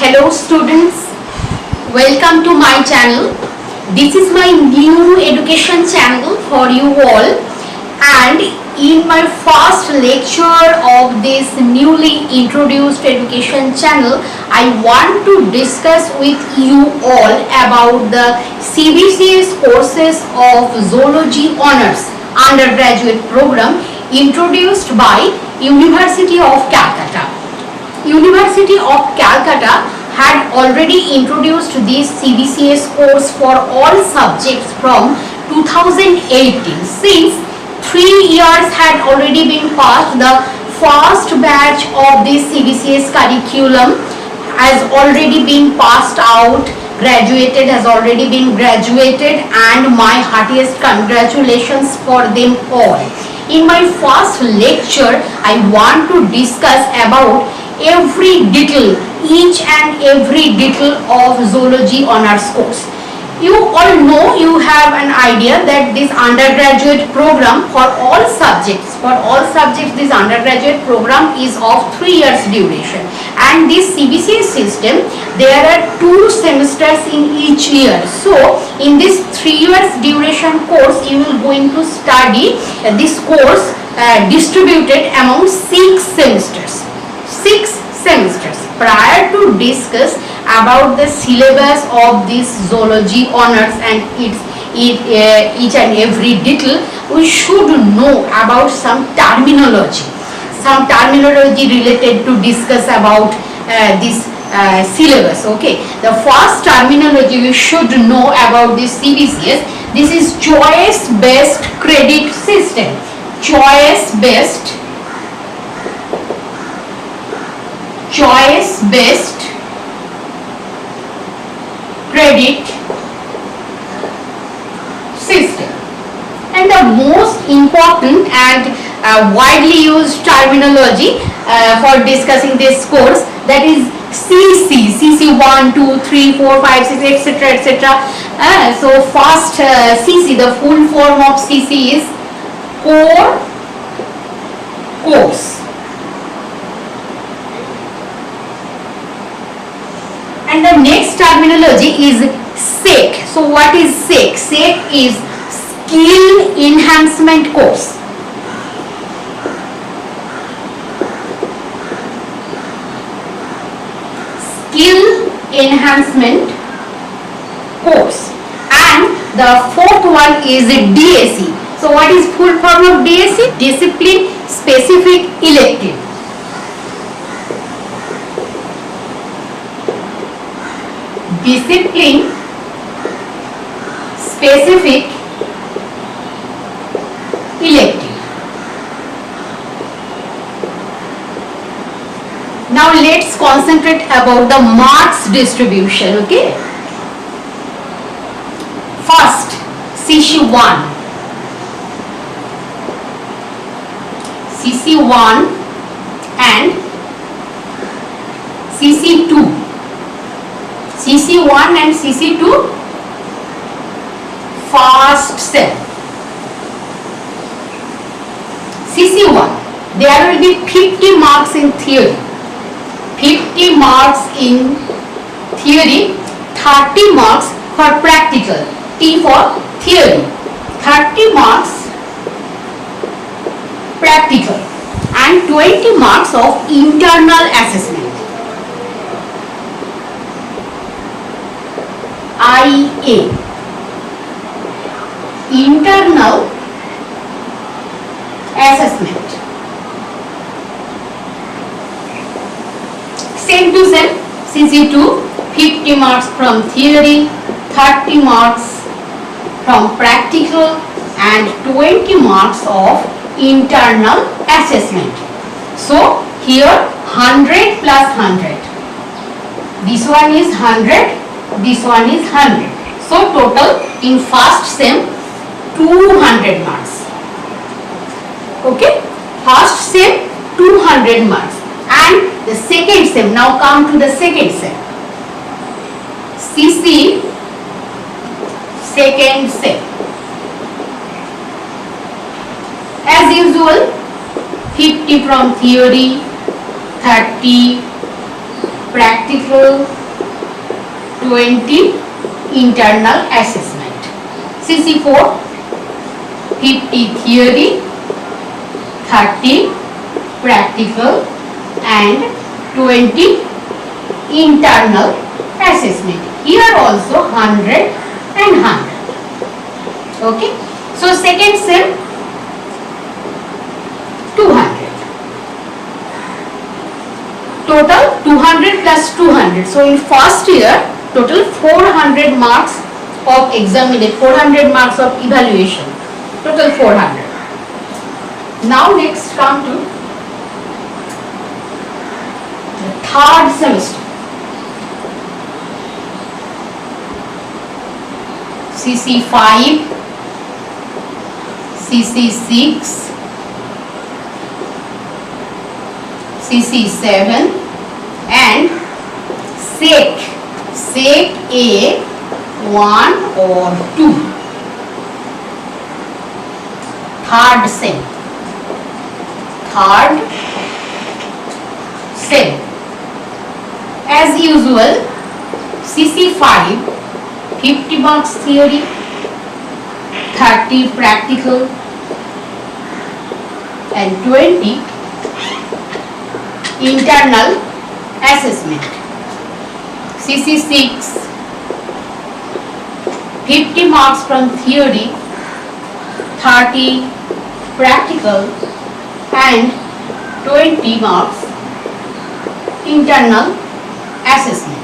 Hello students, welcome to my channel. This is my new education channel for you all, and in my first lecture of this newly introduced education channel, I want to discuss with you all about the CBCS courses of Zoology Honours undergraduate program introduced by University of Calcutta. University of Calcutta had already introduced this CBCS course for all subjects from 2018. Since 3 years had already been passed, the first batch of this CBCS curriculum has already been passed out, has already been graduated, and my heartiest congratulations for them all. In my first lecture, I want to discuss about every detail, each and every detail of Zoology Honours course. You all know, you have an idea that this undergraduate program for all subjects, this undergraduate program is of 3 years duration, and this CBCS system, there are 2 semesters in each year. So in this 3 years duration course, you will going to study this course distributed among 6 semesters. 6 semesters. Prior to discuss about the syllabus of this Zoology Honours and each and every detail, we should know about some terminology related to discuss about this syllabus. Okay, the first terminology we should know about this CBCS. This is choice based credit system. Choice based credit system, and the most important and widely used terminology for discussing this course, that is CC 1, 2, 3, 4, 5, 6, etc., etc. So first, CC, the full form of CC is core course. And the next terminology is SEC. So what is SEC? SEC is skill enhancement course. Skill enhancement course. And the fourth one is DSE. So what is full form of DSE? Discipline specific elective. Discipline specific elective. Now let's concentrate about the marks distribution. Okay, first CC1 and CC2. CC1 and CC2 first sem. CC1, there will be 50 marks in theory. 50 marks in theory, 30 marks for practical. T for theory. 30 marks practical and 20 marks of internal assessment. IA, internal assessment. Same to same, CC2, 50 marks from theory, 30 marks from practical, and 20 marks of internal assessment. So here 100 plus 100. This one is 100. This one is 100. So total in first sem 200 marks. Okay, first sem 200 marks, and the second sem. Now come to the second sem. CC second sem. As usual, 50 from theory, 30 practical, 20 internal assessment. CC4, 50 theory, 30 practical and 20 internal assessment. Here also 100 and 100. Okay. So second sem 200. Total 200 plus 200. So in first year total 400 marks of examination, 400 marks of evaluation. Total 400. Now next come to the third semester. CC5, CC6, CC7 and SEC A 1 or 2. Third sem. As usual, CC5 50 marks theory, 30 practical and 20 internal assessment. CC6 50 marks from theory, 30 practical and 20 marks internal assessment.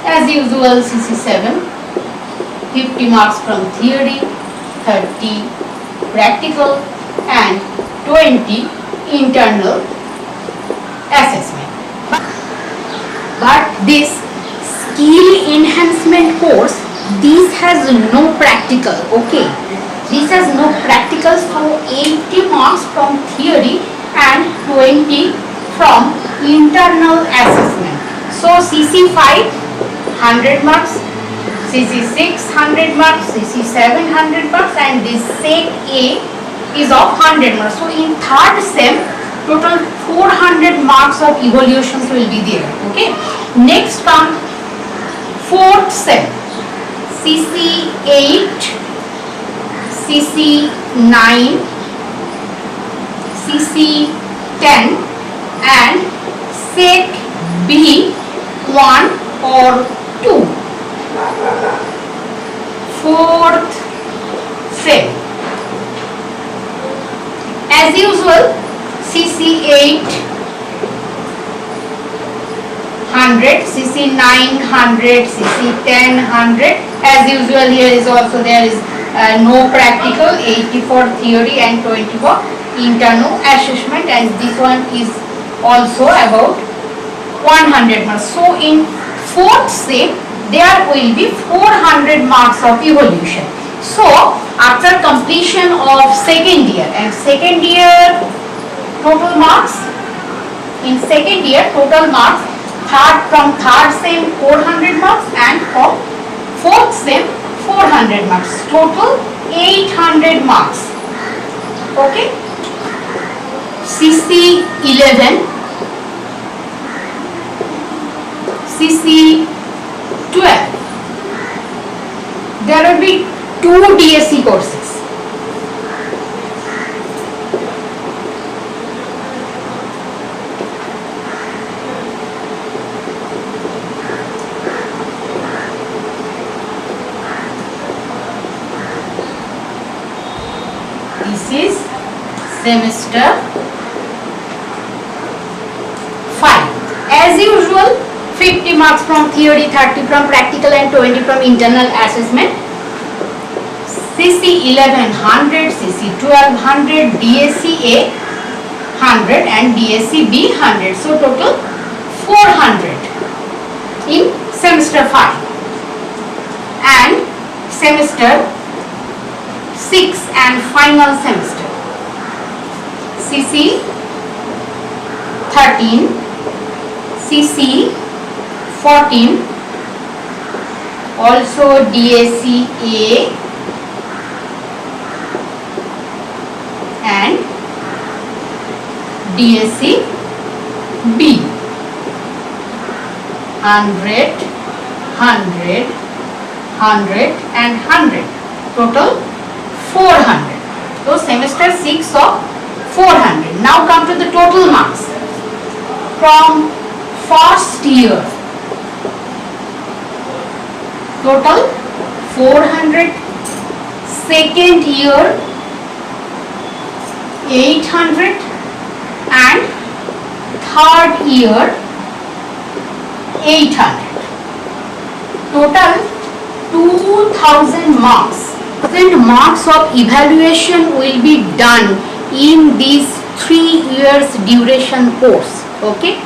As usual, CC7 50 marks from theory, 30 practical and 20 internal assessment. But this skill enhancement course, this has no practical. Okay, this has no practical, so 80 marks from theory and 20 from internal assessment. So CC5 100 marks, CC6 100 marks, CC7 100 marks and this SEC A is of 100 marks. So in third sem total 400 marks of evaluations will be there. Okay. Next come fourth sem. CC8, CC9, CC10 and SEC B 1 or 2. Fourth sem. As usual, CC8 100, CC9 100, CC10 100. As usual, here is also there is no practical, 80 for theory and 20 for internal assessment, and this one is also about 100 marks. So in fourth sem there will be 400 marks of evaluation. So after completion of second year, and second year total marks, in second year total marks, from third sem 400 marks and from fourth sem 400 marks, total 800 marks. Okay. CC11, CC12, there will be 2 DSC courses. This is semester 5. As usual, 50 marks from theory, 30 from practical and 20 from internal assessment. CC11 100, CC12 100, DSC A 100 and DSC B 100. So total 400 in semester 5. And semester 6 and final semester. CC 13, CC 14, also DSC A and DSC B. 100, 100, 100 and 100. Total 400. So semester 6 of 400. Now come to the total marks. From first year, total 400, second year 800 and third year 800. Total 2000 marks. 1000 marks of evaluation will be done in this 3 years duration course. Okay.